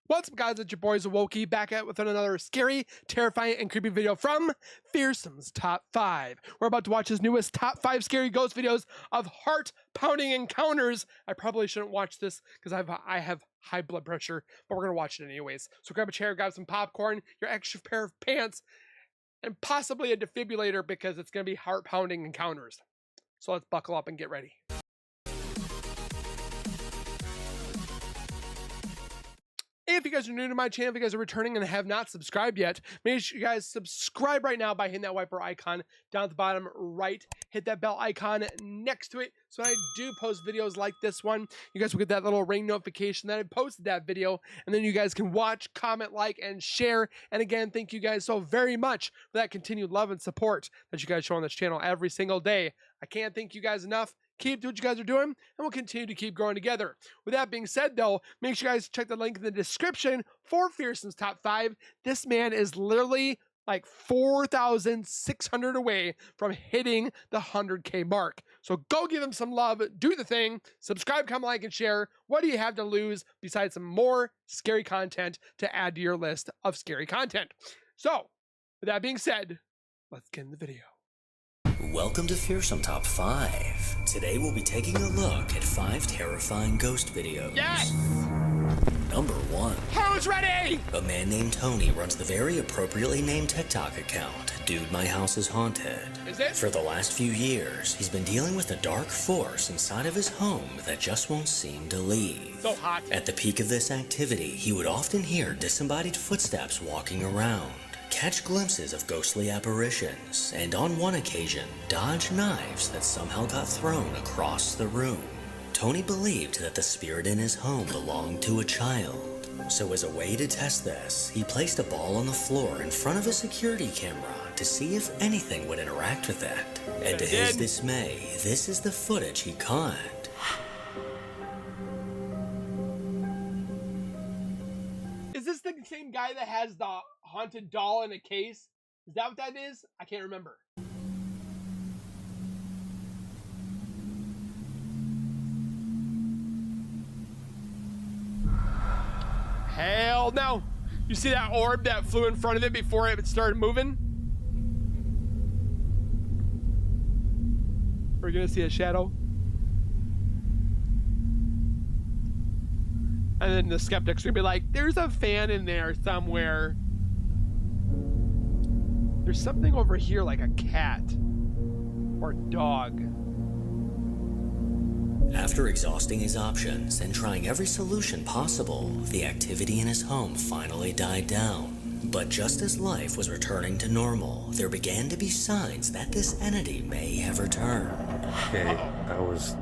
What's up, guys? It's your boys Wokey back at with another scary, terrifying, and creepy video from Fearsome's Top 5. We're about to watch his newest Top 5 Scary Ghost videos of heart-pounding encounters. I probably shouldn't watch this because I have high blood pressure, but we're going to watch it anyways. So grab a chair, grab some popcorn, your extra pair of pants, and possibly a defibrillator because it's going to be heart-pounding encounters. So let's buckle up and get ready. If you guys are new to my channel, if you guys are returning and have not subscribed yet, make sure you guys subscribe right now by hitting that wiper icon down at the bottom right. Hit that bell icon next to it so when I do post videos like this one, you guys will get that little ring notification that I posted that video, and then you guys can watch, comment, like, and share. And again, thank you guys so very much for that continued love and support that you guys show on this channel every single day. I can't thank you guys enough. Keep doing what you guys are doing, and we'll continue to keep growing together. With that being said, though, make sure you guys check the link in the description for Fearsome's Top 5. This man is literally like 4,600 away from hitting the 100K mark. So go give him some love, do the thing, subscribe, comment, like, and share. What do you have to lose besides some more scary content to add to your list of scary content? So, with that being said, let's get in the video. Welcome to Fearsome Top 5. Today we'll be taking a look at 5 terrifying ghost videos. Yes! Number 1. Who's ready? A man named Tony runs the very appropriately named TikTok account, Dude My House is Haunted. Is it? For the last few years, he's been dealing with a dark force inside of his home that just won't seem to leave. So hot. At the peak of this activity, he would often hear disembodied footsteps walking around, catch glimpses of ghostly apparitions, and on one occasion, dodge knives that somehow got thrown across the room. Tony believed that the spirit in his home belonged to a child. So as a way to test this, he placed a ball on the floor in front of a security camera to see if anything would interact with it. And to his dismay, this is the footage he caught. Is this the same guy that has the haunted doll in a case? Is that what that is? I can't remember. Hell no. You see that orb that flew in front of it before it started moving? We're gonna see a shadow. And then the skeptics are gonna be like, there's a fan in there somewhere. There's something over here like a cat or dog. After exhausting his options and trying every solution possible, the activity in his home finally died down. But just as life was returning to normal, there began to be signs that this entity may have returned. Okay, I was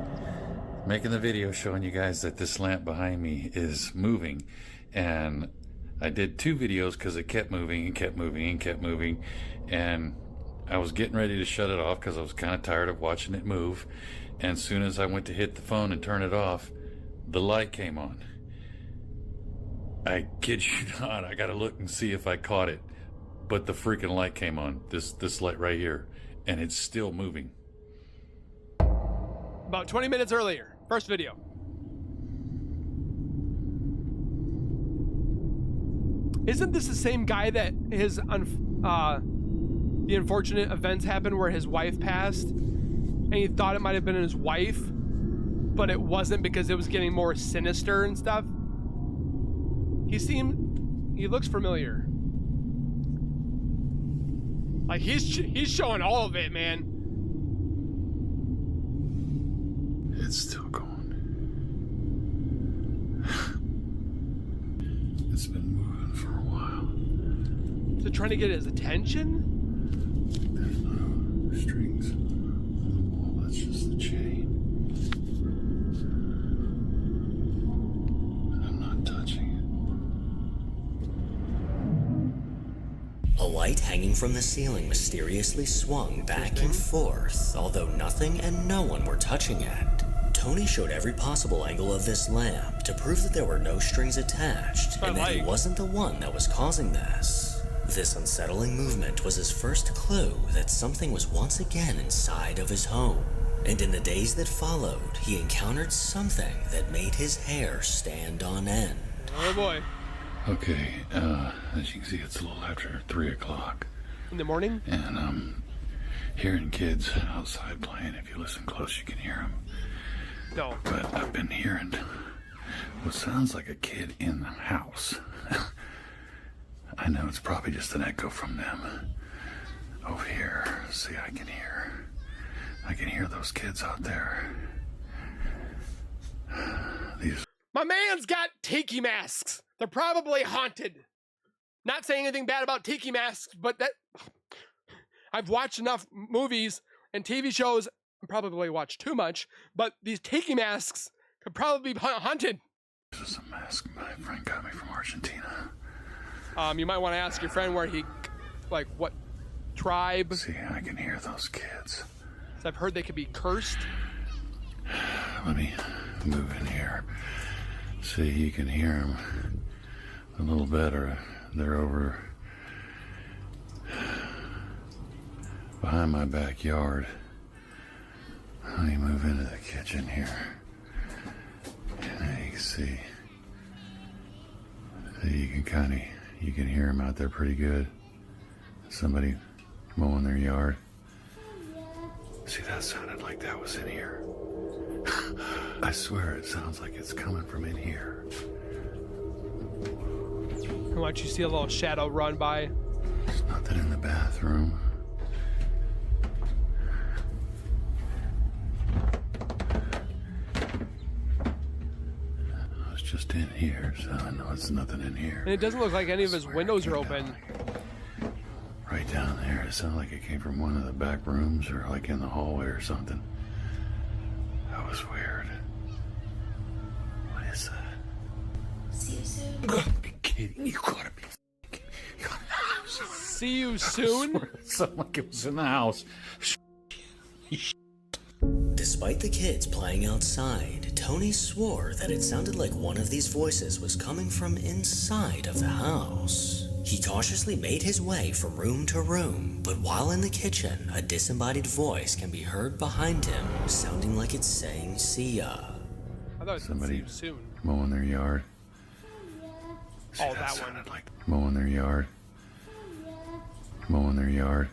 making the video showing you guys that this lamp behind me is moving, and I did 2 videos because it kept moving and kept moving and kept moving, and I was getting ready to shut it off because I was kind of tired of watching it move. And as soon as I went to hit the phone and turn it off, the light came on. I kid you not, I gotta look and see if I caught it, but the freaking light came on, this light right here, and it's still moving. About 20 minutes earlier, first video. Isn't this the same guy that his the unfortunate events happened where his wife passed and he thought it might have been his wife, but it wasn't because it was getting more sinister and stuff? He looks familiar. Like he's showing all of it, man. It's still going. It's been moving for a while. Is it trying to get his attention? There's no strings on the wall, that's just the chain. And I'm not touching it. A light hanging from the ceiling mysteriously swung back and forth, although nothing and no one were touching it. Tony showed every possible angle of this lamp to prove that there were no strings attached and that he wasn't the one that was causing this. This unsettling movement was his first clue that something was once again inside of his home. And in the days that followed, he encountered something that made his hair stand on end. Oh boy. Okay, as you can see, it's a little after 3 o'clock. In the morning? And I'm hearing kids outside playing. If you listen close, you can hear them. No. But I've been hearing what sounds like a kid in the house. I know it's probably just an echo from them. Over here, see, I can hear those kids out there. My man's got tiki masks. They're probably haunted. Not saying anything bad about tiki masks, but that I've watched enough movies and TV shows. I probably watched too much, but these tiki masks could probably be haunted. This is a mask my friend got me from Argentina. You might want to ask your friend where he, like, what tribe. See, I can hear those kids. So I've heard they could be cursed. Let me move in here. See, you can hear them a little better. They're over behind my backyard. Let me move into the kitchen here. And you can see you can hear them out there pretty good. Somebody mowing their yard. See, that sounded like that was in here. I swear it sounds like it's coming from in here. Why don't you see a little shadow run by? There's nothing in the bathroom. I was just in here, so I know it's nothing in here. And it doesn't look like any of his windows are open. Right down there. It sounded like it came from one of the back rooms or like in the hallway or something. That was weird. What is that? See you soon. You gotta be kidding. You gotta be See you soon? It sounded like it was in the house. Despite the kids playing outside, Tony swore that it sounded like one of these voices was coming from inside of the house. He cautiously made his way from room to room, but while in the kitchen, a disembodied voice can be heard behind him, sounding like it's saying, "See ya." I thought it said Somebody see you soon. mowing their yard. See, Oh, that one. sounded like mowing their yard. Mowing their yard.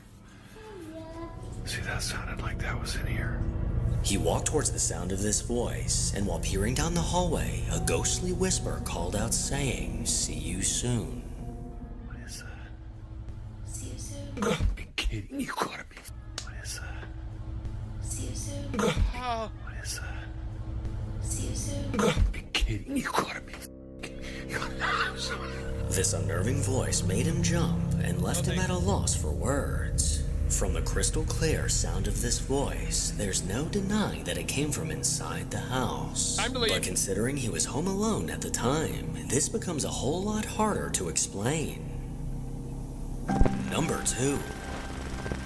See, that sounded like that was in here. He walked towards the sound of this voice, and while peering down the hallway, a ghostly whisper called out saying, "See you soon." What is that? See you soon. You gotta be kidding. You gotta be. What is that? See you soon. Oh, What is that? See you soon. You gotta be kidding. You gotta be. This unnerving voice made him jump and left him at a loss for words. From the crystal clear sound of this voice, there's no denying that it came from inside the house. Time to leave. But considering he was home alone at the time, this becomes a whole lot harder to explain. Number 2.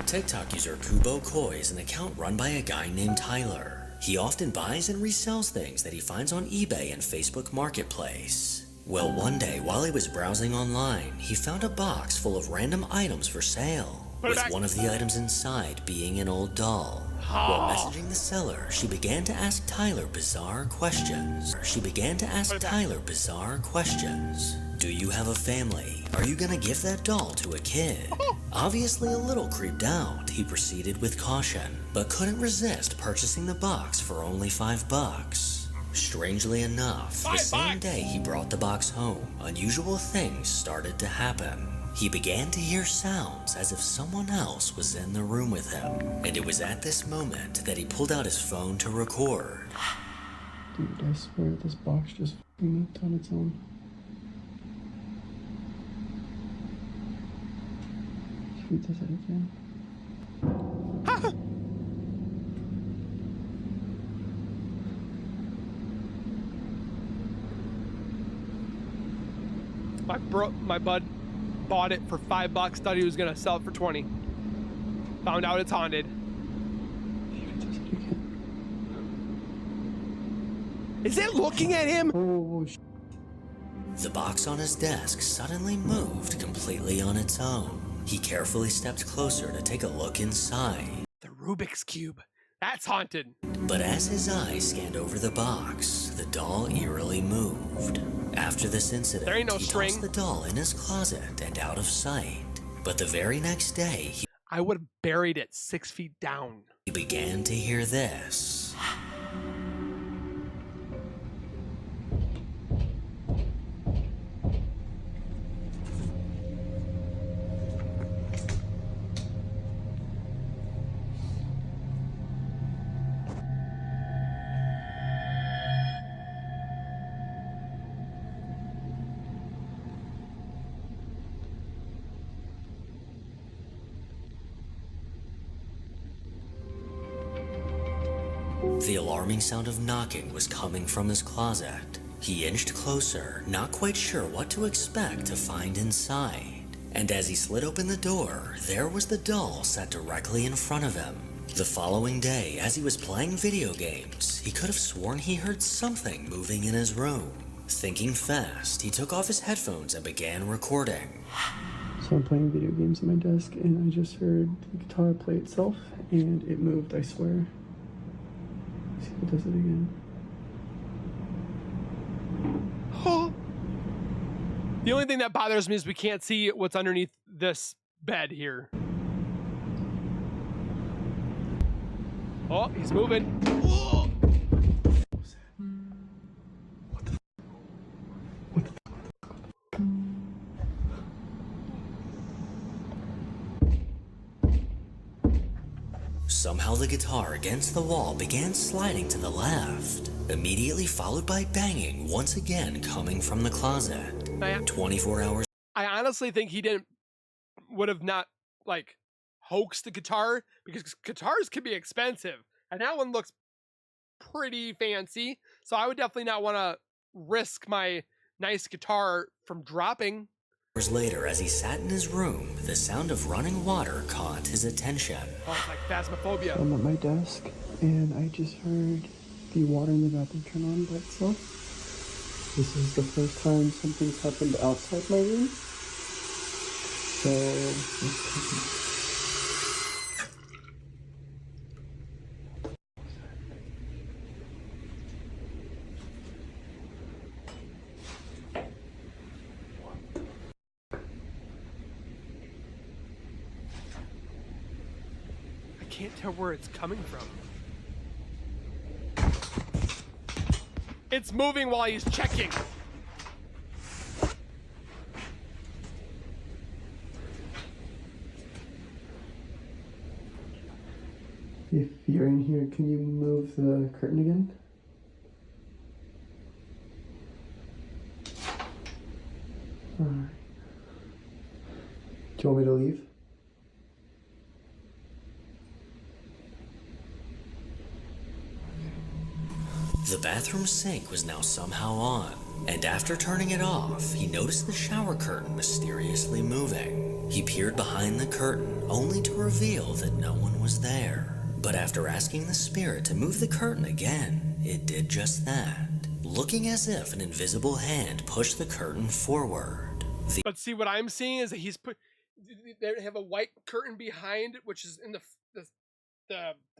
TikTok user Kubo Koi is an account run by a guy named Tyler. He often buys and resells things that he finds on eBay and Facebook Marketplace. Well, one day while he was browsing online, he found a box full of random items for sale, with one of the items inside being an old doll. While messaging the seller, she began to ask Tyler bizarre questions. Do you have a family? Are you gonna give that doll to a kid? Obviously a little creeped out, he proceeded with caution, but couldn't resist purchasing the box for only $5. Strangely enough, the same day he brought the box home, unusual things started to happen. He began to hear sounds as if someone else was in the room with him, and it was at this moment that he pulled out his phone to record. Dude, I swear this box just moved on its own. Should we do that again? My bud bought it for $5. Thought he was gonna sell it for 20. Found out it's haunted. Should we do that again? Is it looking at him? Oh, The box on his desk suddenly moved completely on its own. He carefully stepped closer to take a look inside. The Rubik's Cube. That's haunted. But as his eyes scanned over the box, the doll eerily moved. After this incident, There ain't no he string. tossed the doll in his closet and out of sight. But the very next day, I would have buried it 6 feet down. he began to hear this. The alarming sound of knocking was coming from his closet. He inched closer, not quite sure what to expect to find inside. And as he slid open the door, there was the doll sat directly in front of him. The following day, as he was playing video games, he could have sworn he heard something moving in his room. Thinking fast, he took off his headphones and began recording. So I'm playing video games at my desk, and I just heard the guitar play itself, and it moved, I swear. See if it does it again. Oh. The only thing that bothers me is we can't see what's underneath this bed here. Oh, he's moving. Oh. Somehow the guitar against the wall began sliding to the left, immediately followed by banging once again coming from the closet. 24 hours. I honestly think he would have not like hoaxed the guitar, because guitars can be expensive, and that one looks pretty fancy. So I would definitely not want to risk my nice guitar from dropping. Hours later, as he sat in his room, the sound of running water caught his attention. Oh, it's like phasmophobia. I'm at my desk, and I just heard the water in the bathroom turn on by itself. This is the first time something's happened outside my room. So, I can't tell where it's coming from. It's moving while he's checking. if you're in here, can you move the curtain again? Alright. Do you want me to leave? The bathroom sink was now somehow on, and after turning it off, he noticed the shower curtain mysteriously moving. He peered behind the curtain, only to reveal that no one was there. But after asking the spirit to move the curtain again, it did just that, looking as if an invisible hand pushed the curtain forward. But see, what I'm seeing is that they have a white curtain behind, which is in the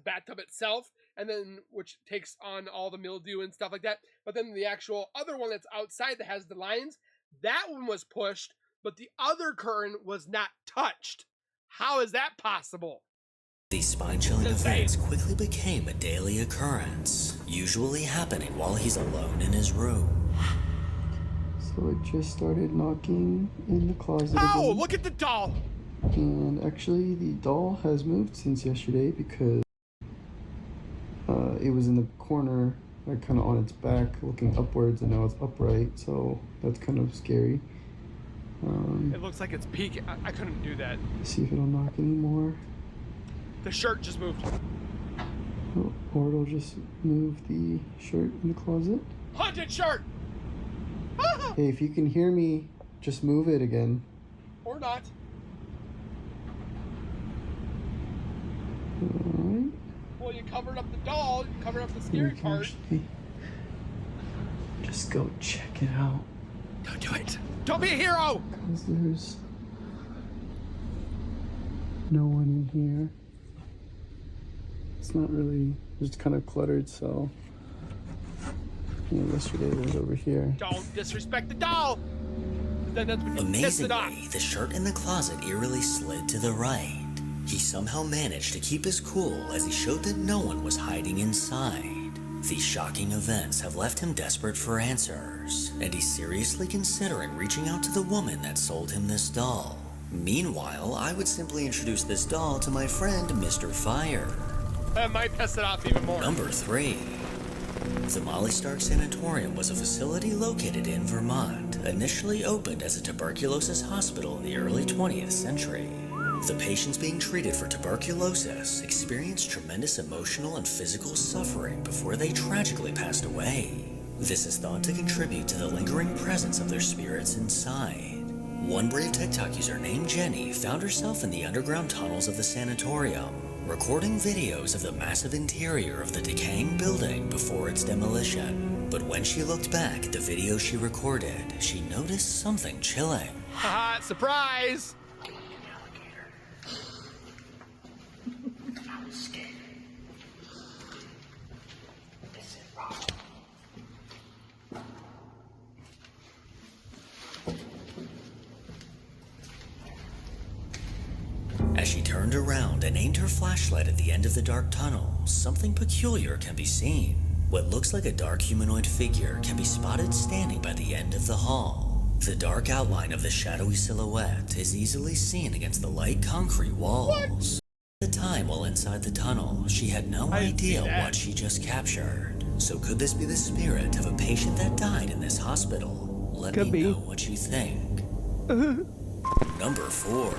bathtub itself, and then which takes on all the mildew and stuff like that. But then the actual other one that's outside that has the lines, that one was pushed, but the other curtain was not touched. How is that possible? These spine-chilling events quickly became a daily occurrence, usually happening while he's alone in his room. So it just started knocking in the closet Oh, again. look at the doll! And actually, the doll has moved since yesterday because it was in the corner, like kind of on its back, looking upwards, and now it's upright. So that's kind of scary. It looks like it's peeking. I couldn't do that. See if it'll knock anymore. The shirt just moved. Oh, or it'll just move the shirt in the closet. Haunted shirt! Hey, if you can hear me, just move it again. Or not. Alright. Well, you covered up the doll, you covered up the scary part. Actually, just go check it out. Don't do it. Don't be a hero! Because there's no one in here. It's not really, just kind of cluttered, so Yeah, yesterday it was over here. Don't disrespect the doll. Then that's when you piss it off. Amazingly, the shirt in the closet eerily slid to the right. He somehow managed to keep his cool as he showed that no one was hiding inside. These shocking events have left him desperate for answers, and he's seriously considering reaching out to the woman that sold him this doll. Meanwhile, I would simply introduce this doll to my friend, Mr. Fire. That might piss it off even more. Number 3. The Molly Stark Sanatorium was a facility located in Vermont, initially opened as a tuberculosis hospital in the early 20th century. The patients being treated for tuberculosis experienced tremendous emotional and physical suffering before they tragically passed away. This is thought to contribute to the lingering presence of their spirits inside. One brave TikTok user named Jenny found herself in the underground tunnels of the sanatorium, recording videos of the massive interior of the decaying building before its demolition. But when she looked back at the video she recorded, she noticed something chilling. Haha, surprise! As she turned around and aimed her flashlight at the end of the dark tunnel, something peculiar can be seen. What looks like a dark humanoid figure can be spotted standing by the end of the hall. The dark outline of the shadowy silhouette is easily seen against the light concrete walls. At the time while inside the tunnel, she had no idea what she just captured. So could this be the spirit of a patient that died in this hospital? Let me know what you think. Number 4.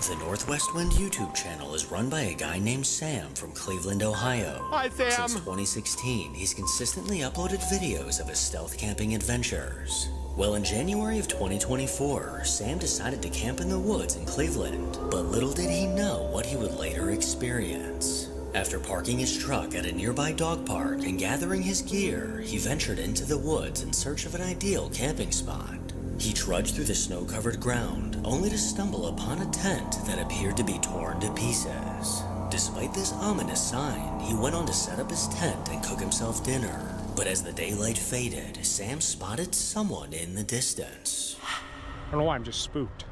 The Northwest Wind YouTube channel is run by a guy named Sam from Cleveland, Ohio. Hi, Sam. Since 2016, he's consistently uploaded videos of his stealth camping adventures. Well, in January of 2024, Sam decided to camp in the woods in Cleveland, but little did he know what he would later experience. After parking his truck at a nearby dog park and gathering his gear, he ventured into the woods in search of an ideal camping spot. He trudged through the snow-covered ground, only to stumble upon a tent that appeared to be torn to pieces. Despite this ominous sign, he went on to set up his tent and cook himself dinner. But as the daylight faded, Sam spotted someone in the distance. I don't know why, I'm just spooked.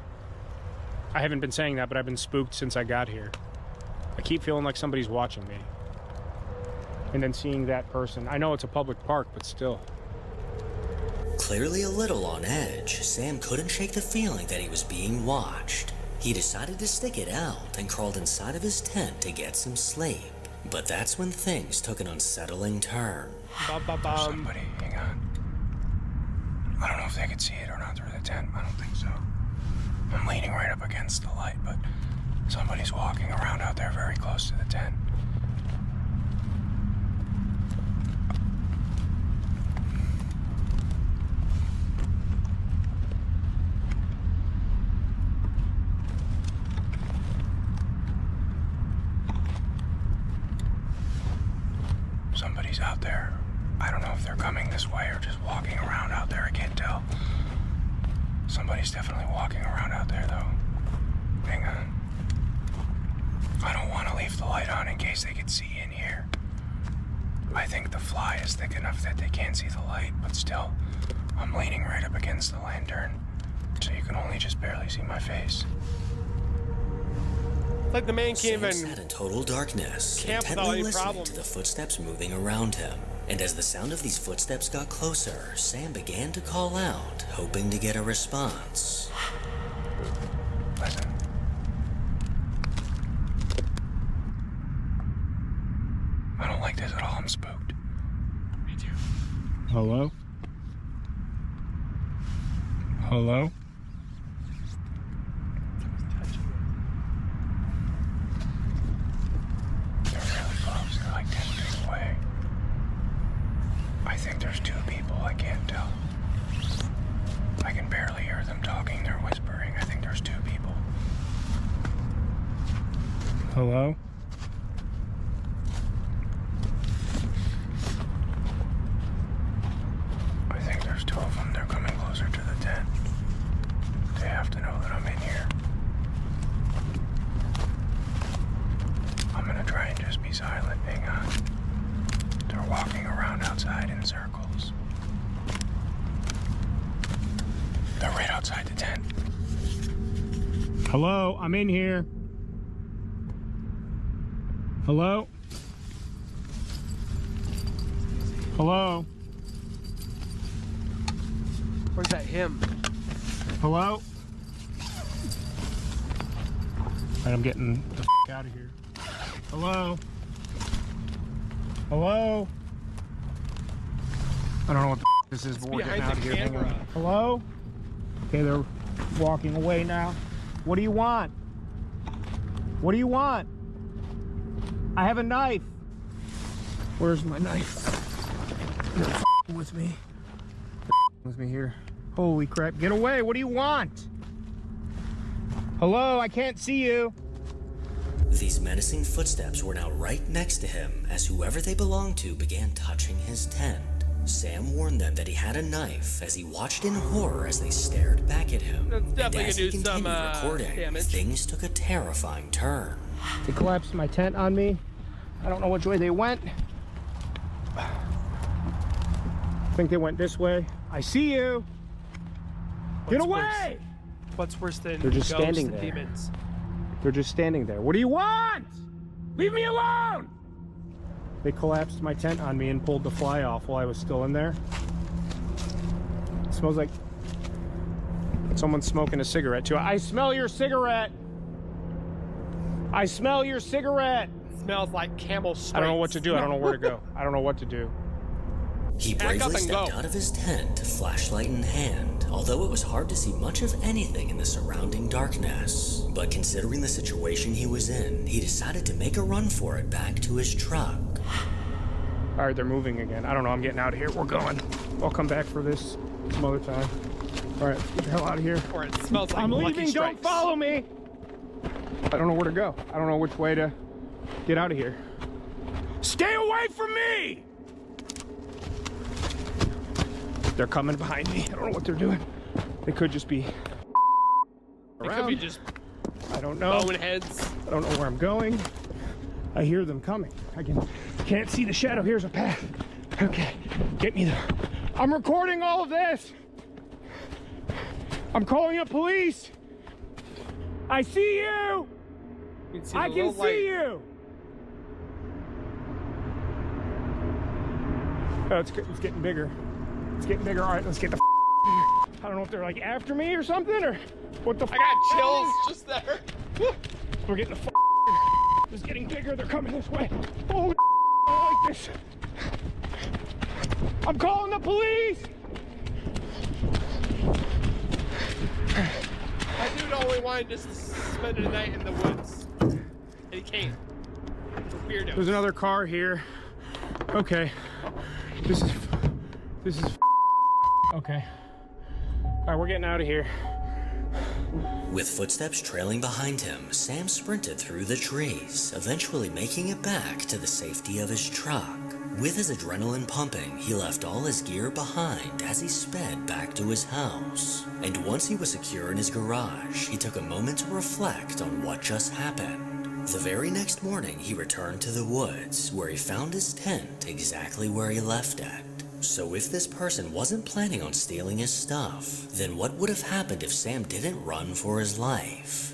I haven't been saying that, but I've been spooked since I got here. I keep feeling like somebody's watching me. And then seeing that person. I know it's a public park, but still. Clearly a little on edge, Sam couldn't shake the feeling that he was being watched. He decided to stick it out and crawled inside of his tent to get some sleep. But that's when things took an unsettling turn. There's somebody, hang on. I don't know if they could see it or not through the tent. I don't think so. I'm leaning right up against the light, but somebody's walking around out there very close to the tent. Somebody's out there. I don't know if they're coming this way or just walking around out there. I can't tell. Somebody's definitely walking around out there, though. Hang on. I don't want to leave the light on in case they can see in here. I think the fly is thick enough that they can't see the light, but still, I'm leaning right up against the lantern, so you can only just barely see my face. Like the man can't Sam even sat in total darkness, camp without intently any listening problem. to the footsteps moving around him. And as the sound of these footsteps got closer, Sam began to call out, hoping to get a response. Listen. I don't like this at all. I'm spooked. Me too. Hello? Hello? They're really close. They're like 10 feet away. I think there's two people. I can't tell. I can barely hear them talking. They're whispering. I think there's two people. Hello? I think there's two of them. They're coming closer to the tent. They have to know that I'm in here. I'm gonna try and just be silent. Hang on. They're walking around outside in circles. outside the tent. Hello, I'm in here. Hello? Hello? Or is that him? Hello? Alright, I'm getting the out of here. Hello? Hello? I don't know what the this is, but we're getting out of here. Hang on. Hello? Okay, they're walking away now. What do you want? What do you want? I have a knife. Where's my knife? They're with me. They're with me here. Holy crap, get away. What do you want? Hello, I can't see you. These menacing footsteps were now right next to him as whoever they belonged to began touching his tent. Sam warned them that he had a knife as he watched in horror as they stared back at him. That's And definitely as gonna he do some continued recording, damage. things took a terrifying turn. They collapsed my tent on me. I don't know which way they went. I think they went this way. I see you. Get away! What's worse than They're just ghosts standing and there. demons? They're just standing there. What do you want? Leave me alone! They collapsed my tent on me and pulled the fly off while I was still in there. It smells like someone's smoking a cigarette too. I smell your cigarette! I smell your cigarette! Smells like camel strength. I don't know what to do. I don't know where to go. I don't know what to do. He Pack up bravely and stepped go. out of his tent, flashlight in hand, although it was hard to see much of anything in the surrounding darkness. But considering the situation he was in, he decided to make a run for it back to his truck. All right, they're moving again. I don't know. I'm getting out of here. We're going. I'll come back for this some other time. All right, get the hell out of here. Or it smells like I'm Lucky leaving. Strikes. Don't follow me. I don't know where to go. I don't know which way to get out of here. Stay away from me! They're coming behind me. I don't know what they're doing. They could just be It could around. be just I don't know. bone heads. I don't know where I'm going. I hear them coming. Can't see the shadow. Here's a path. Okay, get me there. I'm recording all of this. I'm calling up police. I see you. You can see I the can little light. see you. Oh, it's getting bigger. It's getting bigger. All right, let's get the I don't know if they're like after me or something or what the I got chills just there. We're getting the It's getting bigger. They're coming this way. Oh, I like this. I'm calling the police. That dude only wanted just to spend a night in the woods. And he can't. It's a weirdo. There's another car here. Okay. This is okay. All right, we're getting out of here. With footsteps trailing behind him, Sam sprinted through the trees, eventually making it back to the safety of his truck. With his adrenaline pumping, he left all his gear behind as he sped back to his house. And once he was secure in his garage, he took a moment to reflect on what just happened. The very next morning, he returned to the woods, where he found his tent exactly where he left it. So if this person wasn't planning on stealing his stuff, then what would have happened if Sam didn't run for his life?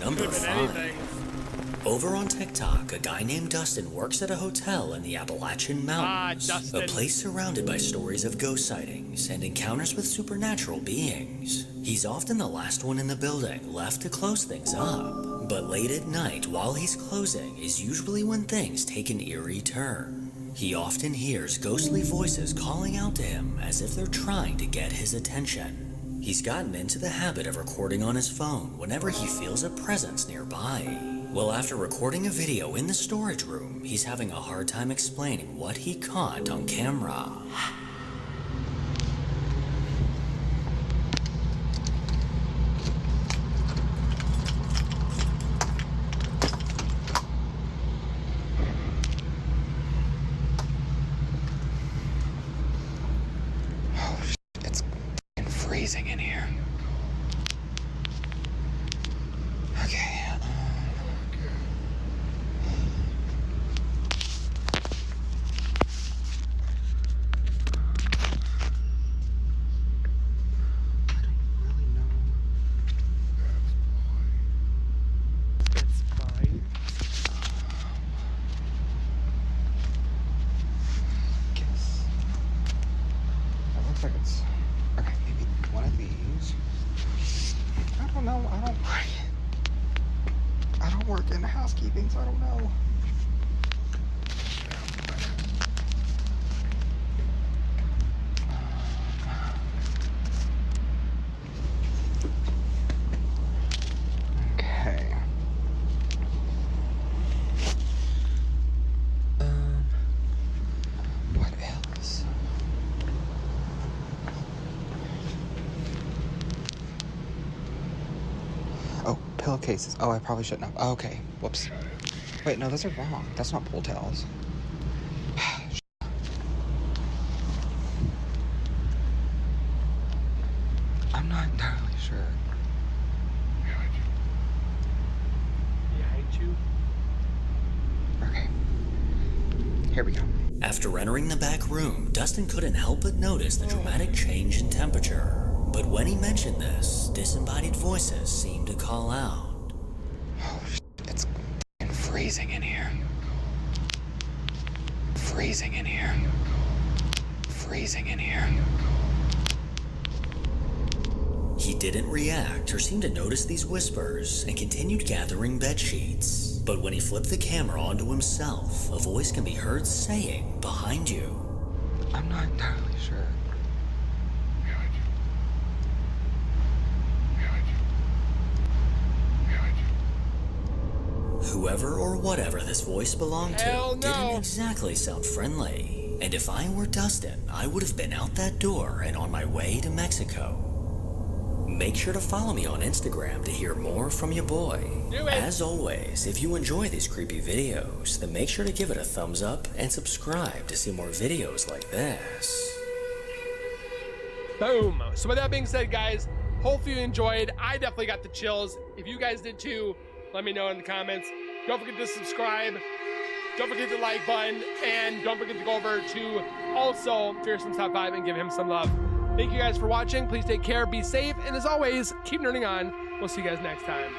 Number 5. Over on TikTok, a guy named Dustin works at a hotel in the Appalachian Mountains, Dustin. a place surrounded by stories of ghost sightings and encounters with supernatural beings. He's often the last one in the building, left to close things up. But late at night, while he's closing, is usually when things take an eerie turn. He often hears ghostly voices calling out to him as if they're trying to get his attention. He's gotten into the habit of recording on his phone whenever he feels a presence nearby. Well, after recording a video in the storage room, he's having a hard time explaining what he caught on camera. Freezing in here. Okay. work in housekeeping, so I don't know. Okay. What else? Oh, pillowcases. Oh, I probably shouldn't have. Oh, okay. Whoops. Wait, no, those are wrong. That's not pull towels. I'm not entirely sure. Behind you. Okay. Here we go. After entering the back room, Dustin couldn't help but notice the dramatic change in temperature. But when he mentioned this, disembodied voices seemed to call out. Oh, it's freezing in here. Freezing in here. Freezing in here. He didn't react or seem to notice these whispers and continued gathering bed sheets. But when he flipped the camera onto himself, a voice can be heard saying behind you. I'm not entirely sure. Whoever or whatever this voice belonged to didn't no. exactly sound friendly. And if I were Dustin, I would have been out that door and on my way to Mexico. Make sure to follow me on Instagram to hear more from your boy. Do it. As always, if you enjoy these creepy videos, then make sure to give it a thumbs up and subscribe to see more videos like this. Boom. So with that being said, guys, hopefully you enjoyed. I definitely got the chills. If you guys did too, let me know in the comments. Don't forget to subscribe. Don't forget the like button. And don't forget to go over to also Fearsome Top 5 and give him some love. Thank you guys for watching. Please take care, be safe, and as always, keep nerding on. We'll see you guys next time.